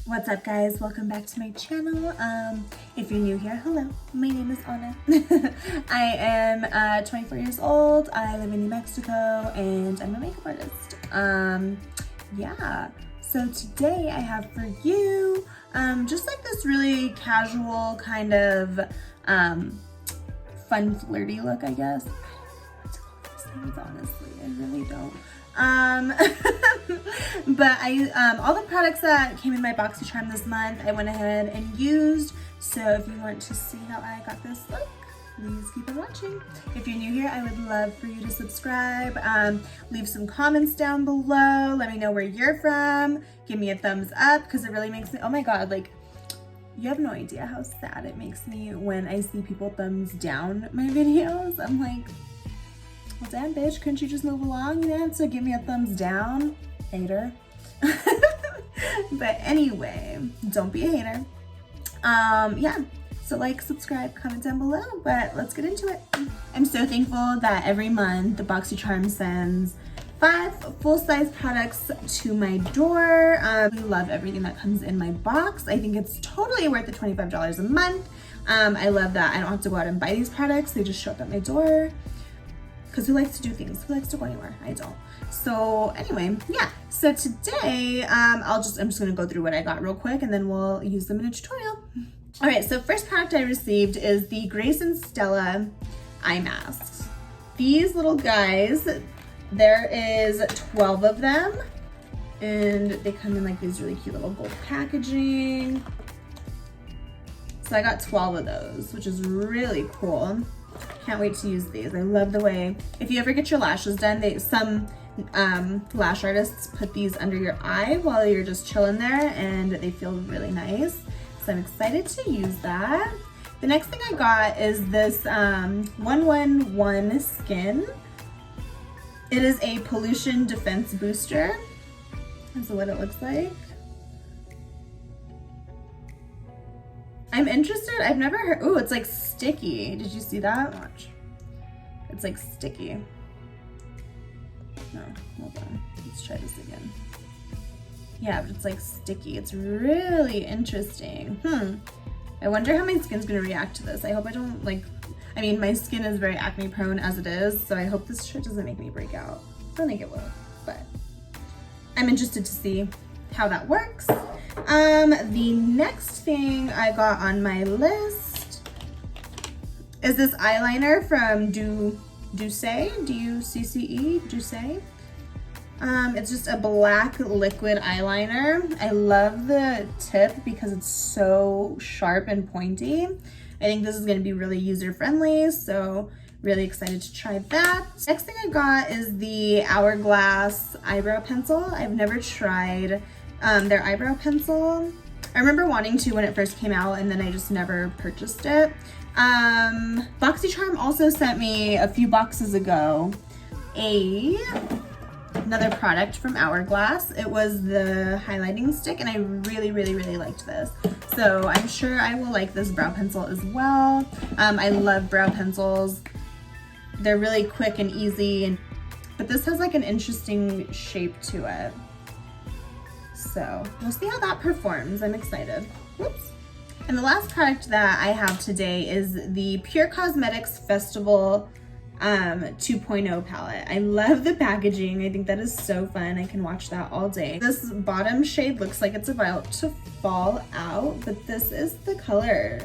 What's up, guys? Welcome back to my channel. If you're new here, hello, my name is Anna. I am 24 years old. I live in New Mexico and I'm a makeup artist. Yeah, so today I have for you just like this really casual kind of fun flirty look, I guess. I don't know what to call these things, honestly. I really don't. But all the products that came in my BoxyCharm this month, I went ahead and used. So if you want to see how I got this look, please keep on watching. If you're new here, I would love for you to subscribe. Leave some comments down below. Let me know where you're from. Give me a thumbs up because it really makes me, oh my God, like, you have no idea how sad it makes me when I see people thumbs down my videos. I'm like, well, damn, bitch, couldn't you just move along? You didn't have to give me a thumbs down, hater. But anyway, don't be a hater. Yeah, so like, subscribe, comment down below, but let's get into it. I'm so thankful that every month the BoxyCharm sends 5 full-size products to my door. I love everything that comes in my box. I think it's totally worth the $25 a month. I love that I don't have to go out and buy these products. They just show up at my door. Because who likes to do things? Who likes to go anywhere? I don't. So anyway, yeah. So today, I'm just gonna go through what I got real quick and then we'll use them in a tutorial. All right, so first product I received is the Grace and Stella eye masks. These little guys, there is 12 of them and they come in like these really cute little gold packaging. So I got 12 of those, which is really cool. Can't wait to use these. I love the way, if you ever get your lashes done, some lash artists put these under your eye while you're just chilling there and they feel really nice. So I'm excited to use that. The next thing I got is this 111 Skin. It is a pollution defense booster. That's what it looks like. I'm interested. I've never heard. Oh, it's like sticky. Did you see that? Watch. It's like sticky. No, hold on. Let's try this again. Yeah, but it's like sticky. It's really interesting. I wonder how my skin's gonna react to this. I hope I don't like. I mean, my skin is very acne prone as it is, so I hope this shit doesn't make me break out. I don't think it will, but I'm interested to see how that works. The next thing I got on my list is this eyeliner from Ducce, D-U-C-C-E, Ducce. It's just a black liquid eyeliner. I love the tip because it's so sharp and pointy. I think this is gonna be really user-friendly, so really excited to try that. Next thing I got is the Hourglass eyebrow pencil. I've never tried their eyebrow pencil. I remember wanting to when it first came out and then I just never purchased it. BoxyCharm also sent me a few boxes ago another product from Hourglass. It was the highlighting stick and I really liked this. So I'm sure I will like this brow pencil as well. I love brow pencils. They're really quick and easy, but this has like an interesting shape to it. So we'll see how that performs. I'm excited. Whoops. And the last product that I have today is the Pure Cosmetics Festival 2.0 palette. I love the packaging. I think that is so fun. I can watch that all day. This bottom shade looks like it's about to fall out, but this is the color.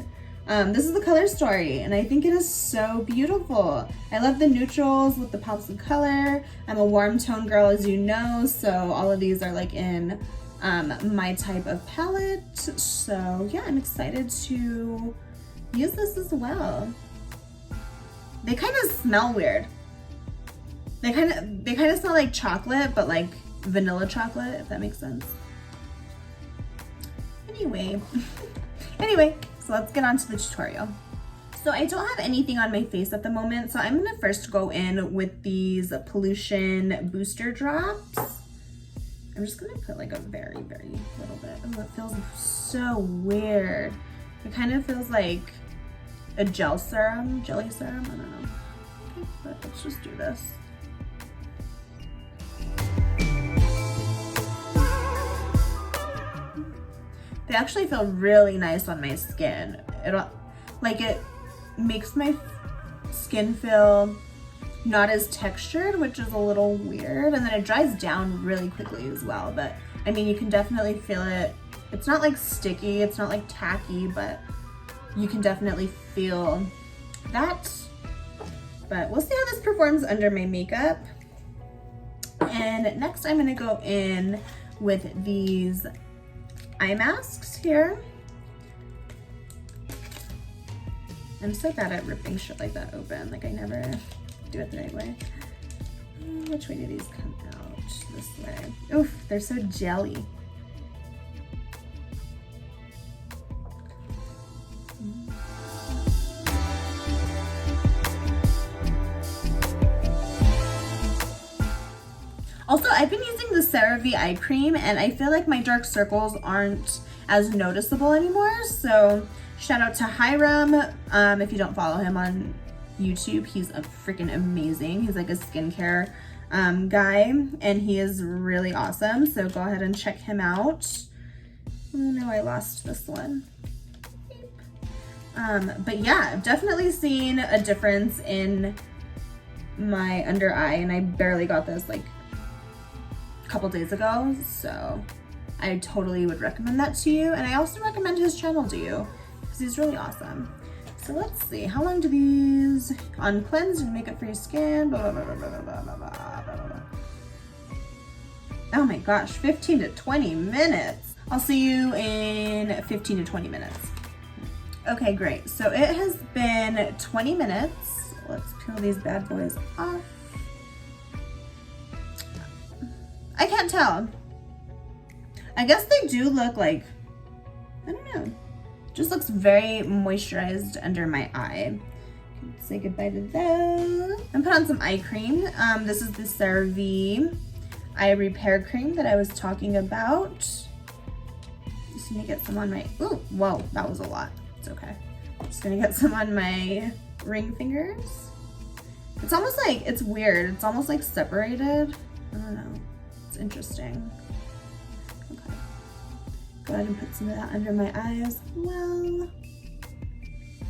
This is the color story, and I think it is so beautiful. I love the neutrals with the pops of color. I'm a warm tone girl, as you know, so all of these are like in my type of palette. So yeah, I'm excited to use this as well. They kind of smell weird. They kind of smell like chocolate, but like vanilla chocolate, if that makes sense. Anyway, so let's get on to the tutorial. So I don't have anything on my face at the moment, so I'm gonna first go in with these pollution booster drops. I'm just gonna put like a very little bit. Oh, it feels so weird. It kind of feels like a jelly serum, I don't know. Okay, but let's just do this. They actually feel really nice on my skin. It makes my skin feel not as textured, which is a little weird, and then it dries down really quickly as well. But I mean, you can definitely feel it. It's not like sticky, it's not like tacky, but you can definitely feel that. But we'll see how this performs under my makeup. And next I'm gonna go in with these eye masks here. I'm so bad at ripping shit like that open. Like I never do it the right way. Which way do these come out? This way. Oof, they're so jelly. Also, I've been using the CeraVe eye cream and I feel like my dark circles aren't as noticeable anymore. So shout out to Hiram. If you don't follow him on YouTube, he's a freaking amazing. He's like a skincare guy and he is really awesome. So go ahead and check him out. Oh no, I lost this one. But yeah, I've definitely seen a difference in my under eye, and I barely got this like couple days ago, so I totally would recommend that to you. And I also recommend his channel to you because he's really awesome. So let's see, how long do these on cleanse and makeup for your skin, blah, blah, blah, blah, blah, blah, blah, blah, blah, blah. Oh my gosh, 15 to 20 minutes. I'll see you in 15 to 20 minutes. Okay, great. So it has been 20 minutes. Let's peel these bad boys off. I can't tell. I guess they do look like, I don't know. Just looks very moisturized under my eye. Say goodbye to those. And put on some eye cream. This is the CeraVe Eye Repair Cream that I was talking about. Just gonna get some on my, ooh, whoa, that was a lot. It's okay. Just gonna get some on my ring fingers. It's almost like, it's weird. It's almost like separated. I don't know. It's interesting. Okay. Go ahead and put some of that under my eye as well.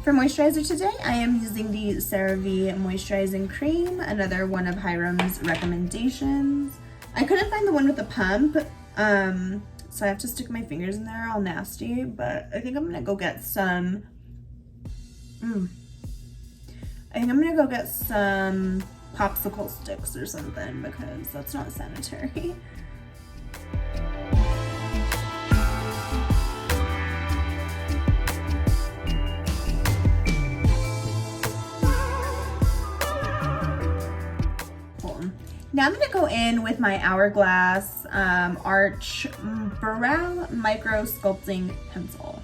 For moisturizer today, I am using the CeraVe Moisturizing Cream, another one of Hiram's recommendations. I couldn't find the one with the pump, so I have to stick my fingers in there all nasty, but I think I'm gonna go get some, I think I'm gonna go get some popsicle sticks or something because that's not sanitary. Cool. Now I'm gonna go in with my Hourglass Arch Brow Micro Sculpting Pencil.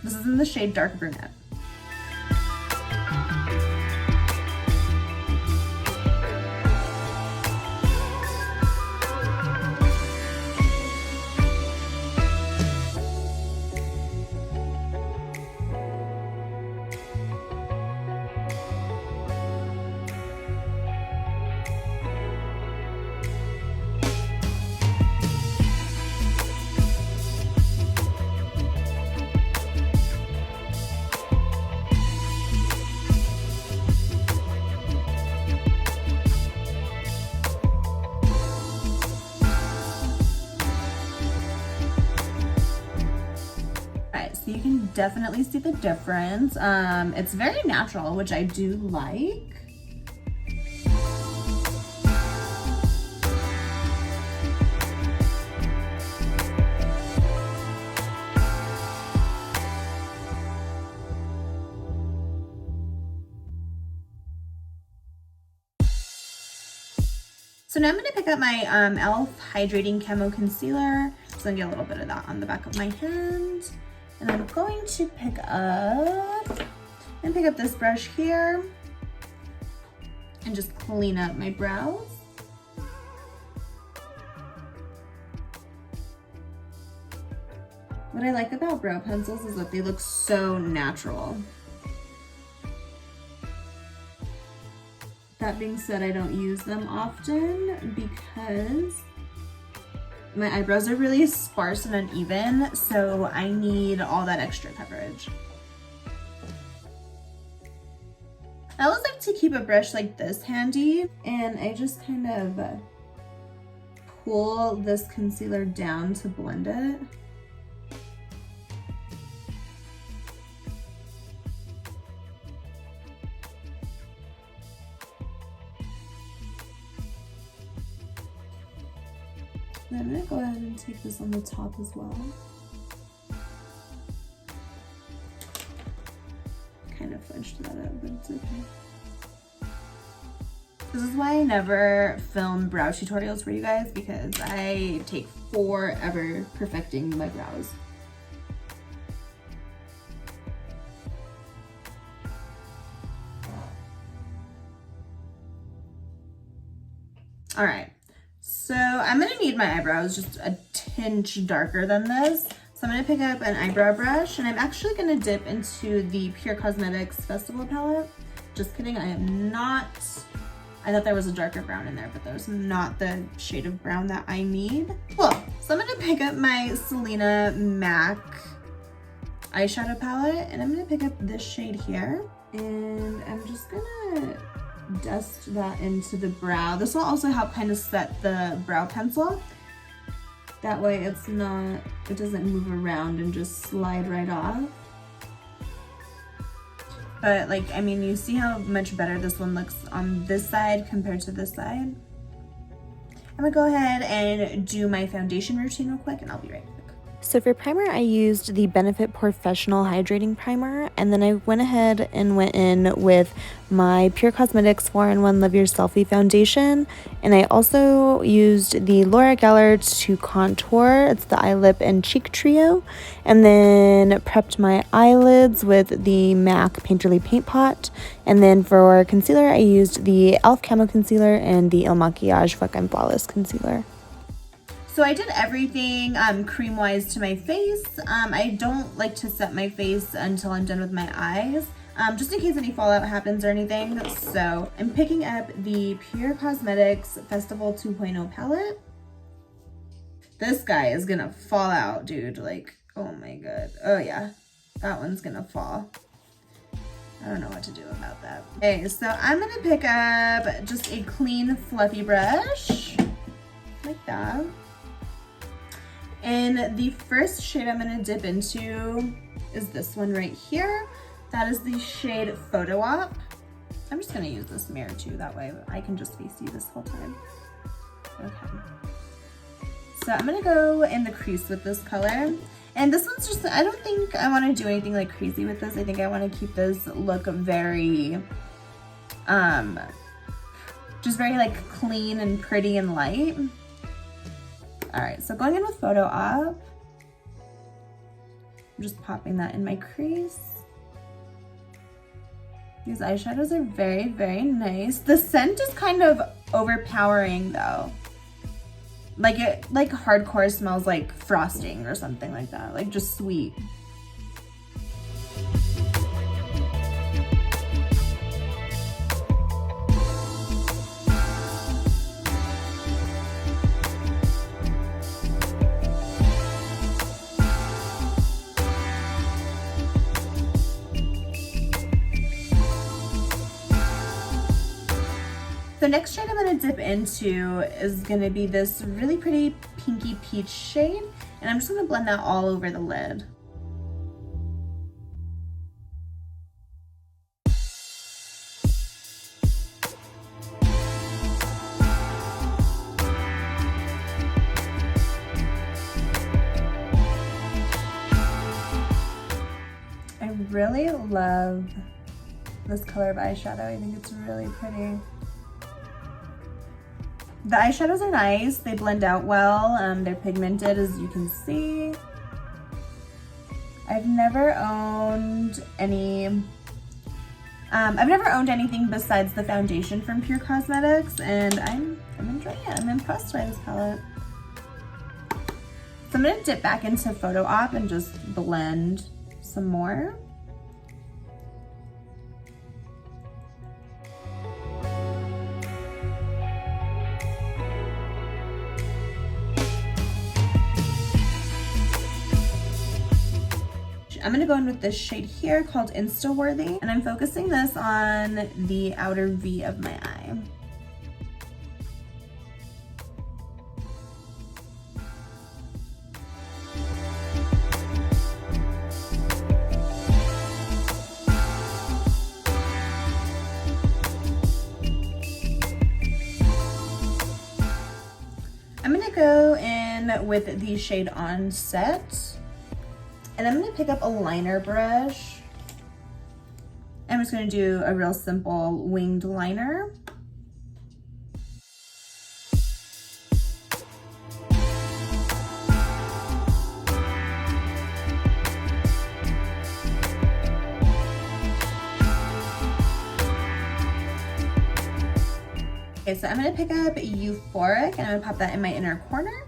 This is in the shade Dark Brunette. So you can definitely see the difference. It's very natural, which I do like. So now I'm gonna pick up my e.l.f. Hydrating Camo Concealer. So I'm gonna get a little bit of that on the back of my hand. And I'm going to pick up this brush here and just clean up my brows. What I like about brow pencils is that they look so natural. That being said, I don't use them often because my eyebrows are really sparse and uneven, so I need all that extra coverage. I always like to keep a brush like this handy, and I just kind of pull this concealer down to blend it. Then I'm gonna go ahead and take this on the top as well. Kind of fudged that up, but it's okay. This is why I never film brow tutorials for you guys, because I take forever perfecting my brows. All right. So I'm gonna need my eyebrows just a tinge darker than this. So I'm gonna pick up an eyebrow brush, and I'm actually gonna dip into the Pure Cosmetics Festival palette. Just kidding, I am not. I thought there was a darker brown in there, but there's not the shade of brown that I need. Cool, so I'm gonna pick up my Selena MAC eyeshadow palette, and I'm gonna pick up this shade here, and I'm just gonna dust that into the brow. This will also help kind of set the brow pencil. That way it doesn't move around and just slide right off. But like, I mean, you see how much better this one looks on this side compared to this side? I'm gonna go ahead and do my foundation routine real quick, and I'll be right back. So for primer, I used the Benefit Professional Hydrating Primer, and then I went ahead and went in with my Pure Cosmetics 4-in-1 Love Your Selfie Foundation, and I also used the Laura Geller to contour. It's the eye, lip, and cheek trio, and then prepped my eyelids with the MAC Painterly Paint Pot, and then for concealer, I used the e.l.f. Camo Concealer and the Il Makiage Fuck I'm Flawless Concealer. So I did everything cream-wise to my face. I don't like to set my face until I'm done with my eyes, just in case any fallout happens or anything. So I'm picking up the Pure Cosmetics Festival 2.0 palette. This guy is gonna fall out, dude. Like, oh my god. Oh yeah, that one's gonna fall. I don't know what to do about that. Okay, so I'm gonna pick up just a clean, fluffy brush, like that. And the first shade I'm gonna dip into is this one right here. That is the shade Photo Op. I'm just gonna use this mirror too, that way I can just face you this whole time. Okay. So I'm gonna go in the crease with this color. And this one's just, I don't think I wanna do anything like crazy with this. I think I wanna keep this look very, just very like clean and pretty and light. All right, so going in with Photo Op, I'm just popping that in my crease. These eyeshadows are very, very nice. The scent is kind of overpowering though. Like it, like hardcore smells like frosting or something like that, like just sweet. The next shade I'm gonna dip into is gonna be this really pretty pinky peach shade, and I'm just gonna blend that all over the lid. I really love this color of eyeshadow. I think it's really pretty. The eyeshadows are nice, they blend out well, they're pigmented as you can see. I've never owned anything besides the foundation from Pure Cosmetics, and I'm enjoying it. I'm impressed by this palette. So I'm gonna dip back into Photo Op and just blend some more. I'm gonna go in with this shade here called Insta-Worthy, and I'm focusing this on the outer V of my eye. I'm gonna go in with the shade Onset, and I'm gonna pick up a liner brush. I'm just gonna do a real simple winged liner. Okay, so I'm gonna pick up Euphoric and I'm gonna pop that in my inner corner.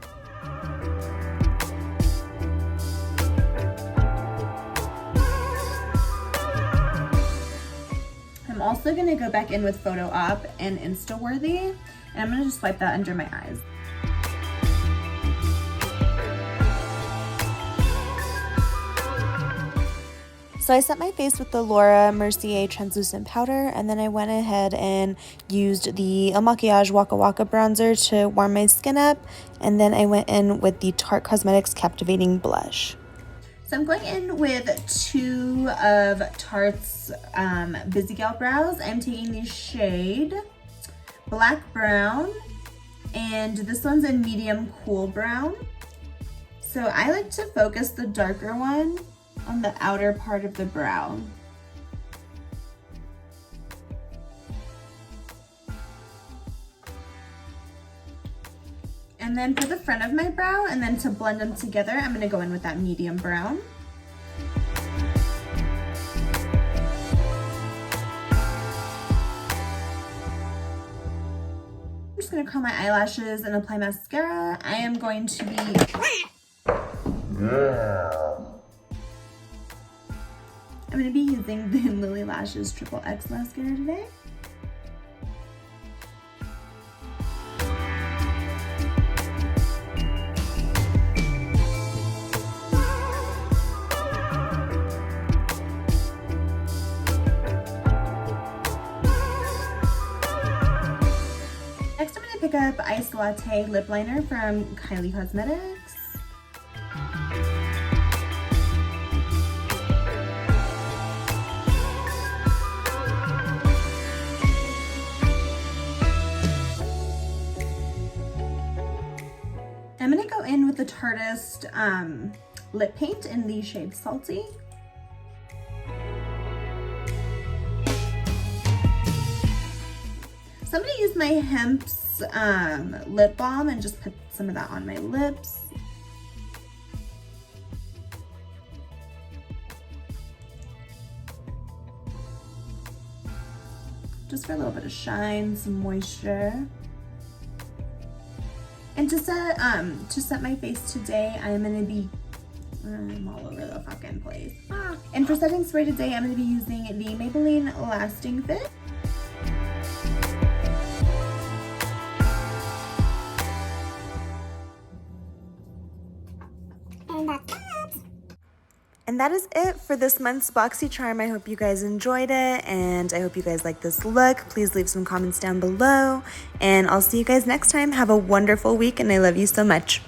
I'm also gonna go back in with Photo Op and Insta-Worthy, and I'm gonna just swipe that under my eyes. So I set my face with the Laura Mercier translucent powder, and then I went ahead and used the El Maquillage Waka Waka bronzer to warm my skin up, and then I went in with the Tarte Cosmetics Captivating Blush. So I'm going in with two of Tarte's Busy Gal brows. I'm taking the shade Black Brown, and this one's a medium cool brown. So I like to focus the darker one on the outer part of the brow. And then for the front of my brow, and then to blend them together, I'm gonna go in with that medium brown. I'm just gonna curl my eyelashes and apply mascara. I am going to be... I'm gonna be using the Lily Lashes Triple X mascara today. Next, I'm gonna pick up Ice Latte Lip Liner from Kylie Cosmetics. I'm gonna go in with the Tarteist lip paint in the shade Salty. So I'm gonna use my Hemp's lip balm and just put some of that on my lips. Just for a little bit of shine, some moisture. And to set my face today, I'm gonna be, I'm all over the fucking place. And for setting spray today, I'm gonna be using the Maybelline Lasting Fit. And that is it for this month's BoxyCharm. I hope you guys enjoyed it, and I hope you guys like this look. Please leave some comments down below, and I'll see you guys next time. Have a wonderful week, and I love you so much.